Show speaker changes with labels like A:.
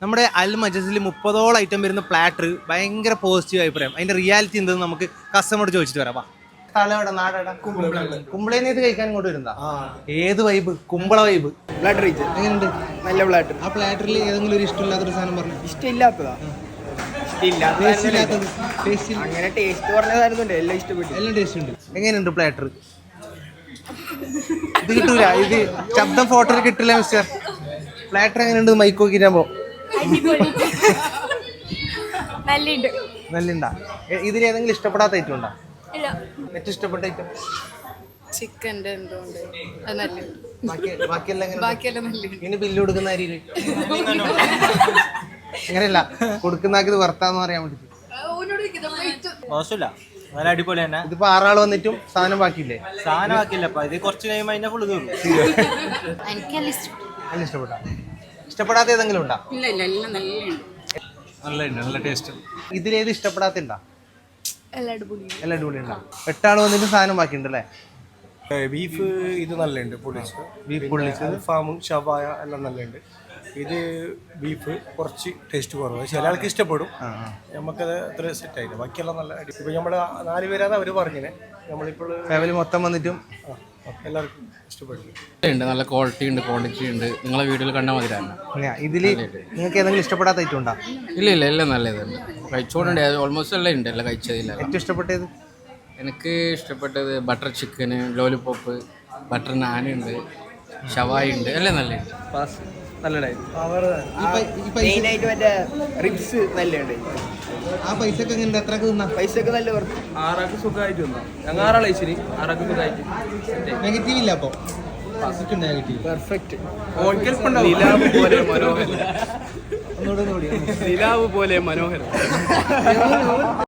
A: നമ്മുടെ അൽ മജസിൽ 30ഓളം ഐറ്റം വരുന്ന പ്ലാറ്റർ ഭയങ്കര പോസിറ്റീവ് അഭിപ്രായം. അതിന്റെ റിയാലിറ്റി എന്തെന്ന് നമുക്ക് കസ്റ്റമറോട് ചോദിച്ചിട്ട് വരാം. സ്ഥലം നാടേടാ കുമ്പളേന്ന് കഴിക്കാൻ ഇങ്ങോട്ട് വരുന്ന ഏത് വൈബ്? കുമ്പള വൈബ്. എങ്ങനെയുണ്ട്? നല്ല പ്ലാറ്റർ. ആ പ്ലാറ്ററിൽ ഏതെങ്കിലും ഒരു ഇഷ്ടമില്ലാത്തൊരു സാധനം പറഞ്ഞു?
B: ഇഷ്ടമില്ലാത്തതാ? അങ്ങനെ ടേസ്റ്റ് പറഞ്ഞ സാധനം എല്ലാം ഇഷ്ടപ്പെട്ടു.
A: എല്ലാം ടേസ്റ്റ് ഉണ്ട്. എങ്ങനെയുണ്ട് പ്ലാറ്റർ? ഇത് കിട്ടൂല, ഇത് ശബ്ദം ഫോട്ടോയിൽ കിട്ടില്ല മിസ്റ്റർ. പ്ലാറ്റർ എങ്ങനെയുണ്ട്? മൈക്ക് നോക്കിട്ടാകുമ്പോ നല്ലുണ്ടാ? ഇതിൽ ഏതെങ്കിലും ഇഷ്ടപ്പെടാത്ത ഐറ്റം ഉണ്ടോ? ഏറ്റവും ഇഷ്ടപ്പെട്ട ഐറ്റം
C: ചിക്കൻ്റെ
A: ബാക്കിയെല്ലാം ഇനി ബില്ല് കൊടുക്കുന്ന അരിയില് അങ്ങനെയല്ല കൊടുക്കുന്ന വർത്താന്ന് പറയാൻ വേണ്ടി.
D: മോശമില്ല, നല്ല അടിപൊളി തന്നെ.
A: ഇതിപ്പോ 6 ആള് വന്നിട്ടും സാധനം ബാക്കിയില്ലേ?
D: സാധനം ബാക്കിയില്ലപ്പ, ഇത് കുറച്ച് കഴിയുമ്പോൾ അതിന്റെ ഫുള്ള് തീർന്നു.
A: നല്ല ഇഷ്ടപ്പെട്ട ഇഷ്ടപ്പെടാത്ത ഏതെങ്കിലും ഉണ്ടോ?
D: നല്ല ടേസ്റ്റ്.
A: ഇതിലേത് ഇഷ്ടപ്പെടാത്ത ഉണ്ടോ? എല്ലാം അടിപൊളി ഉണ്ടാവും. 8 ആള് വന്നിട്ട് സാധനം ബാക്കിയുണ്ട് അല്ലേ?
E: ബീഫ് ഇത് നല്ലുണ്ട്,
A: ബീഫ് പൊള്ളിച്ചത്,
E: ഫാമും ഷവായ എല്ലാം നല്ലുണ്ട്. ഇത് ബീഫ് കുറച്ച് ടേസ്റ്റ് കുറവ്, ചില ആൾക്ക് ഇഷ്ടപ്പെടും. നമുക്കത് അത്ര സെറ്റ് ആയില്ല. ബാക്കിയെല്ലാം നല്ല ഇപ്പൊ നമ്മള് 4 പേരാണ് അവര് പറഞ്ഞത്. നമ്മളിപ്പോൾ
A: ഫാമിലി മൊത്തം വന്നിട്ടും
E: എല്ലാവർക്കും ഇഷ്ടപ്പെട്ടു.
F: നല്ല ക്വാളിറ്റി ഉണ്ട്, ക്വാണ്ടിറ്റി ഉണ്ട്. നിങ്ങളെ വീഡിയോയിൽ കണ്ടാൽ മതിയാണ്.
A: ഇതില് നിങ്ങൾക്ക് ഏതെങ്കിലും ഇഷ്ടപ്പെടാത്ത ഐറ്റം ഉണ്ടോ?
F: ഇല്ല എല്ലാം നല്ലതാണ്. കഴിച്ചോണ്ട് ഓൾമോസ്റ്റ് എല്ലാം ഉണ്ട്, എല്ലാം കഴിച്ചതില്ല.
A: ഏറ്റവും ഇഷ്ടപ്പെട്ടത്? എനിക്ക്
F: ഇഷ്ടപ്പെട്ടത് ബട്ടർ ചിക്കന്, ലോലിപോപ്പ്, ബട്ടർ നാനുണ്ട്, ഷവായി ഉണ്ട്, എല്ലാം നല്ലുണ്ട്.
B: റിബ്സ് നല്ലുണ്ട്.
A: ആ പൈസക്ക് എങ്ങനെ എത്ര തിന്നാ?
B: പൈസക്ക് നല്ല
E: 6 സുഖമായിട്ട് വന്നാ. ഞങ്ങൾ 6 ആളെ 6 സുഖമായിട്ട്.
A: നെഗറ്റീവ് ഇല്ല അപ്പൊ? Negative
B: perfect.
E: നിലാവ് പോലെ മനോഹരം.